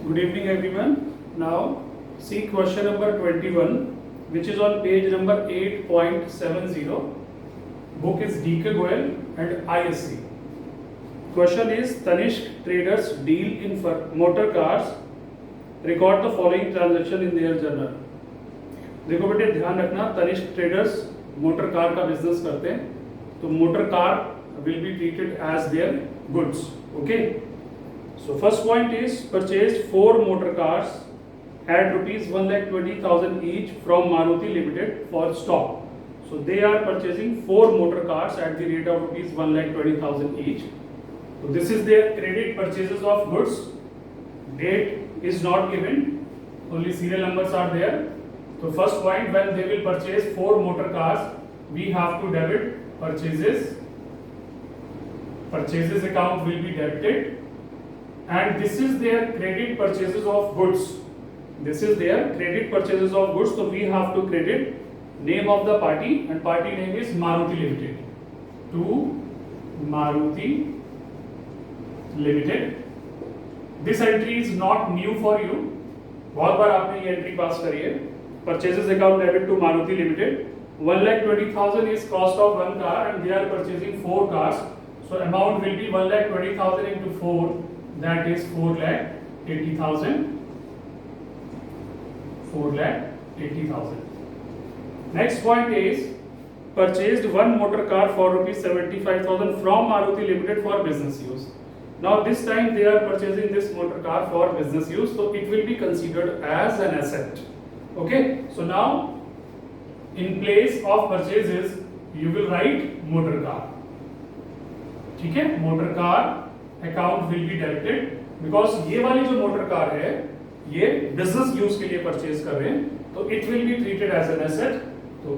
Good evening everyone. Now see question number 21 which is on page number 8.70. Book is DK Goyal and ISC. Question is Tanishq traders deal in motor cars. Record the following transaction in their journal. देखो बेटे ध्यान रखना, Tanishq traders motor car का business करते हैं तो motor car will be treated as their goods. Okay. So first point is purchased 4 motor cars at rupees 1,20,000 each from Maruti Limited for stock. So they are purchasing 4 motor cars at the rate of rupees 1,20,000 each. So this is their credit purchases of goods. Date is not given, only serial numbers are there. So first point, when they will purchase 4 motor cars, we have to debit purchases. Purchases account will be debited. And this is their credit purchases of goods. This is their credit purchases of goods. So we have to credit name of the party, and party name is Maruti Limited. To Maruti Limited. This entry is not new for you. बहुत बार आपने ये entry पास करी है. Purchases account debit to Maruti Limited. 1,20,000 is cost of one car, and they are purchasing 4 cars. So amount will be 1,20,000 into 4. That is 4,80,000. 4,80,000. Next point is purchased 1 motor car for rupees 75,000 from Maruti Limited for business use. Now this time they are purchasing this motor car for business use, so it will be considered as an asset. Okay. So now in place of purchases you will write motor car. ठीक है, motor car account will be debited because ये वाली जो motor car है ये business use के लिए purchase कर रहे हैं तो it will be treated as an asset. तो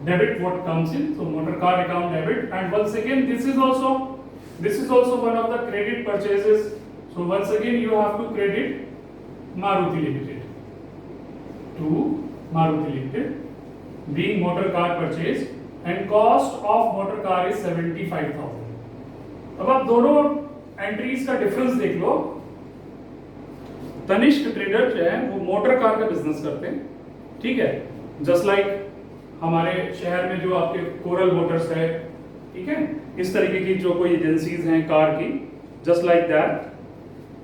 debit what comes in, so motor car account debit. And once again this is also one of the credit purchases. So once again you have to credit Maruti Limited to Maruti Limited being motor car purchase, and cost of motor car is 75,000. अब आप दोनों entries का difference देख लो. Tanishq trader जो है वो motor car का business करते हैं, ठीक है, जस्ट लाइक हमारे शहर में जो आपके कोरल मोटर्स है, ठीक है, इस तरीके की जो कोई एजेंसीज हैं कार की, जस्ट लाइक दैट.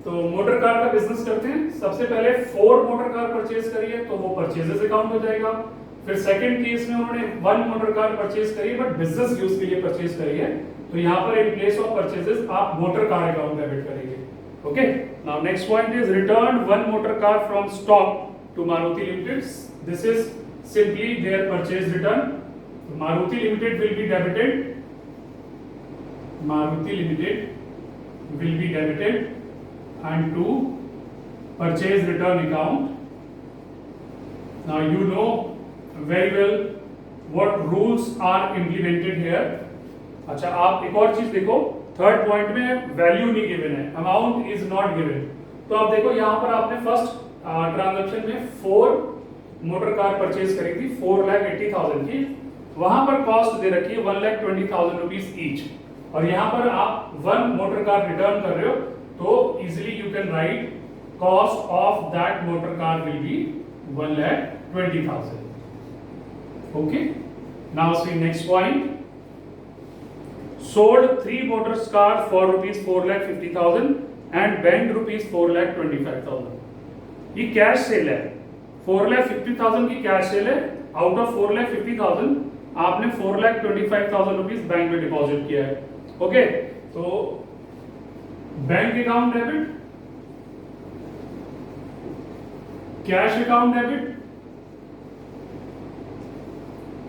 तो मोटर कार का बिजनेस करते हैं. सबसे पहले 4 मोटर कार परचेज करी है तो वो परचेजेस अकाउंट हो जाएगा. फिर सेकंड केस में उन्होंने 1 मोटर कार परचेज करी है बट बिजनेस यूज के लिए परचेज करी है, तो यहाँ पर इन प्लेस ऑफ परचेजेस आप मोटर कार अकाउंट डेबिट करेंगे. Okay. Now next point is return 1 motor car from stock to Maruti limited. This is simply their purchase return. Maruti limited will be debited. Maruti limited will be debited and to purchase return account. Now you know very well what rules are implemented here. अच्छा, आप एक और चीज देखो, third point में value नहीं given है, amount is not given. तो आप देखो यहाँ पर आपने फर्स्ट ट्रांजैक्शन में 4 मोटर कार परचेज करी थी 4,80,000 की. वहां पर कॉस्ट दे रखी है 1,20,000 रुपीज ईच, और यहाँ पर आप 1 मोटर कार रिटर्न कर रहे हो तो easily you can write cost of that motor car will be 1,20,000. Okay. Now see next point. Sold 3 motor cars for rupees 4,50,000 and banked rupees 4,25,000. ये कैश सेल है. 4,50,000 की कैश सेल है. Out of 4,50,000 आपने 4,25,000 rupees bank में deposit किया है. Okay. तो bank account debit, cash account debit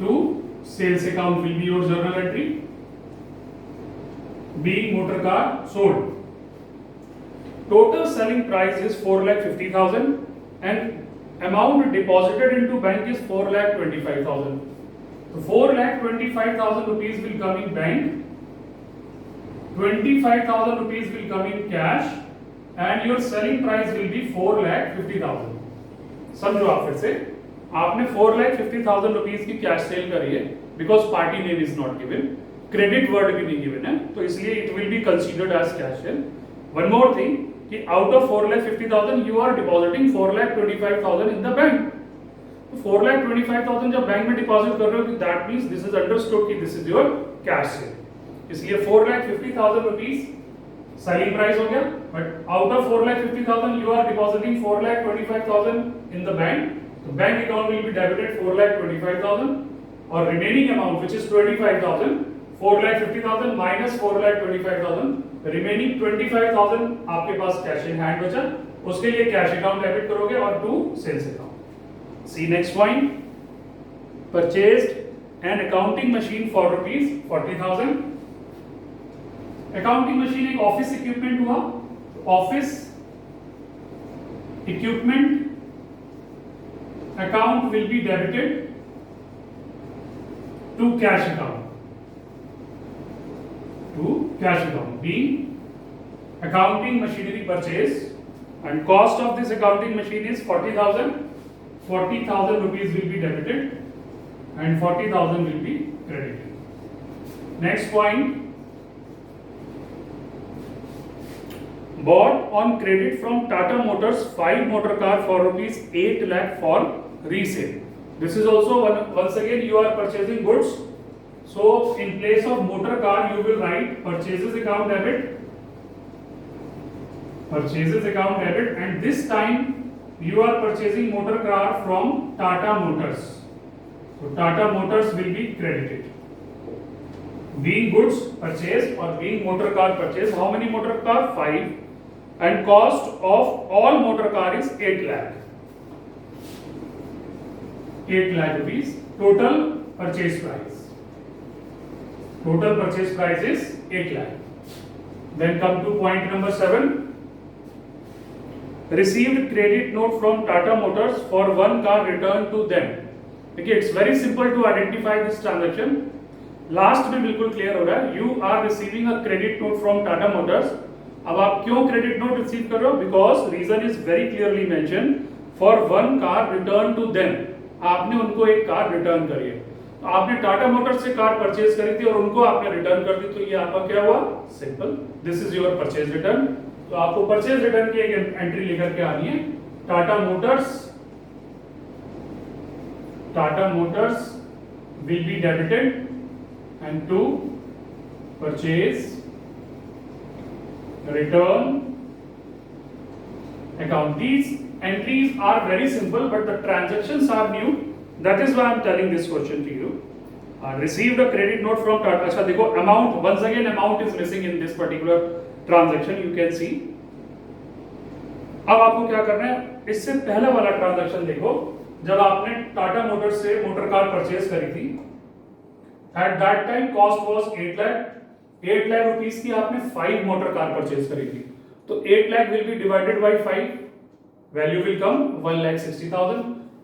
to sales account will be your journal entry. Being motor car sold, total selling price is 4,50,000 and amount deposited into bank is 4,25,000. तो 4,25,000 rupees will come in bank, 25,000 rupees will come in cash, and your selling price will be 4,50,000. समझो आप फिर से, आपने 4,50,000 rupees की cash sale करी है because party name is not given, credit word भी नहीं गिवन है, तो इसलिए it will be considered as cash sale. One more thing, कि out of 4,50,000 you are depositing 4,25,000 in the bank. 4,25,000 जब बैंक में डिपॉजिट कर रहे हो, that means this is understood कि this is your cash sale. इसलिए 4,50,000 रुपीज सेलिंग प्राइस हो गया, but out of 4,50,000 you are depositing 4,25,000 in the bank. The bank account will be debited 4,25,000 or remaining amount which is 25,000, 4,50,000 minus 4,25,000, remaining 25,000 आपके पास cash in hand बचा, उसके लिए cash account debit करोगे और to sales account. See next point, purchased an accounting machine for rupees 40,000। Accounting machine एक office equipment हुआ, office equipment account will be debited to cash account, being accounting machinery purchase and cost of this accounting machine is 40,000. 40,000 rupees will be debited and 40,000 will be credited. Next point, bought on credit from Tata Motors 5 motor car for rupees 8 lakh for resale. This is also once again you are purchasing goods. So in place of motor car you will write purchases account debit, and this time you are purchasing motor car from Tata Motors. So Tata Motors will be credited. Being goods purchased or being motor car purchased, how many motor car? 5. And cost of all motor car is 8 lakh. 8 lakh rupees. Total purchase price. Total purchase price is 8 lakh. Then come to point number 7. Received credit note from Tata Motors for one car returned to them. Okay, it's very simple to identify this transaction. Last में बिल्कुल clear हो रहा है. You are receiving a credit note from Tata Motors. अब आप क्यों credit note receive कर रहे हो? Because reason is very clearly mention, for one car return to them, आपने उनको एक कार रिटर्न करी है। तो आपने टाटा मोटर्स से कार परचेज करी थी और उनको आपने रिटर्न कर दी, तो ये आपका क्या हुआ? Simple, this is your purchase return. तो आपको परचेज रिटर्न की एक एंट्री लेकर के आनी है। Tata Motors will be debited and to purchase return account. These entries are very simple, but the transactions are new. That is why I am telling this question to you. Received a credit note from Tata. अच्छा देखो, amount once again amount is missing in this particular transaction. You can see. अब आपको क्या करना है? इससे पहले वाला ट्रांजैक्शन देखो, जब आपने टाटा मोटर्स से मोटर कार परचेज करी थी, at that time cost was 8 lakh. 8 lakh rupees की आपने 5 मोटर कार परचेज करी थी, तो 8 lakh will be divided by 5, value will come 1,60,000।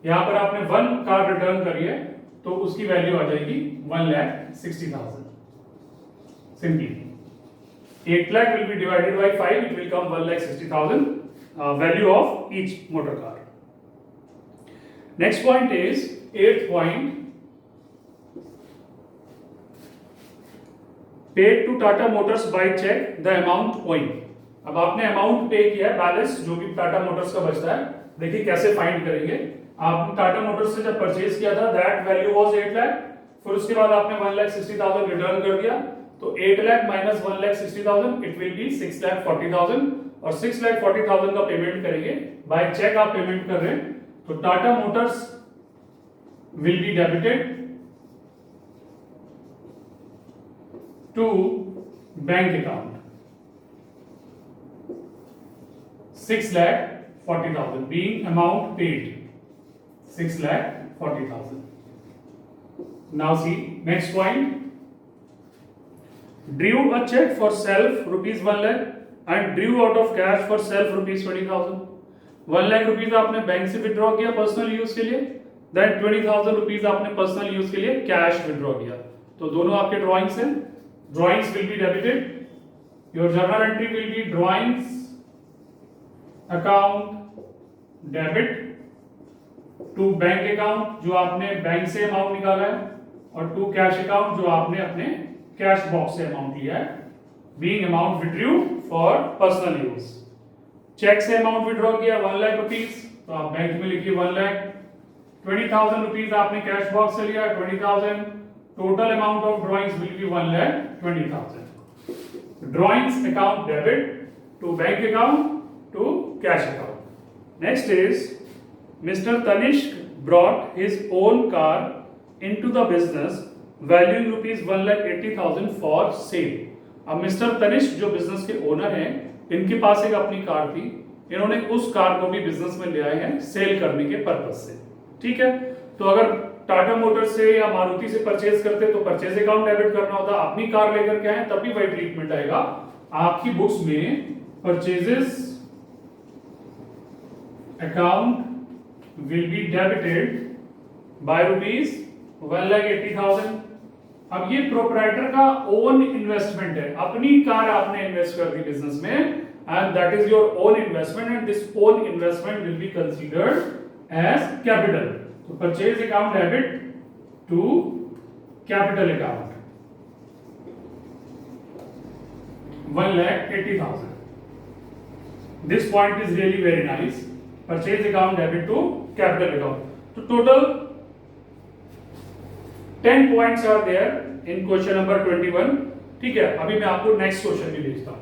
यहां पर आपने 1 कार रिटर्न करी है, तो उसकी वैल्यू आ जाएगी 1,60,000। Simply 8 lakh will be divided by 5, it will come 1,60,000 value of each motor car. Next point is 8th point, paid to Tata Motors by cheque the amount owing. अब आपने अमाउंट पे किया है, बैलेंस जो भी टाटा मोटर्स का बचता है, देखिए कैसे फाइंड करेंगे। आपने टाटा मोटर्स से जब परचेज किया था, दैट वैल्यू वाज 8 लाख, फिर उसके बाद आपने 1,60,000 रिटर्न कर दिया, तो 8 lakh minus 1,60,000 it will B 6,40,000, और 6,40,000 का पेमेंट करेंगे। बाय चेक आप पेमेंट कर रहे हैं, तो Tata Motors will be debited to bank account 6,40,000 being amount paid 6,40,000. Now see next point, drew a check for self rupees 1 lakh and drew out of cash for self rupees 20,000. 1 lakh rupees आपने bank से withdraw किया personal use के लिए, then 20,000 rupees आपने personal use के लिए cash withdraw किया, तो दोनों आपके ड्रॉइंग्स हैं। Drawings will be debited. Your journal entry will be drawings account debit to bank account जो आपने बैंक से अमाउंट निकाला है, और टू कैश अकाउंट जो आपने अपने कैश बॉक्स से अमाउंट लिया है, being amount withdrew for personal use. Cheque से अमाउंट विड्रॉ किया 1 लाख रुपीज, तो आप बैंक में लिखिए 1 लाख। 20,000 रुपीज आपने कैश बॉक्स से लिया 20,000, total amount of drawings will be 1,20,000। Drawings account debit to bank account to cash account. Next is Mr. Tanishq brought his own car into the business valuing rupees 1,80,000 for sale। अब mister Tanishq जो business के owner हैं, इनके पास एक अपनी car थी, इन्होंने उस कार को भी बिजनेस में ले आए हैं सेल करने के पर्पज से। ठीक है, तो अगर टाटा मोटर्स से या मारुति से परचेज करते तो परचेज अकाउंट डेबिट करना होता, अपनी कार लेकर के आए तब भी वही ट्रीटमेंट आएगा। आपकी बुक्स में purchases account will be debited by rupees 1,80,000। अब ये प्रोप्राइटर का ओन इन्वेस्टमेंट है, अपनी कार आपने इन्वेस्ट कर दी बिजनेस में, and that is your own investment, and this own investment will be considered as capital. तो purchase account debit to capital account 1,80,000। This point is really very nice. Purchase account debit to capital account. तो total 10 points are there in question number 21। ठीक है, अभी मैं आपको next question भी भेजता हूं।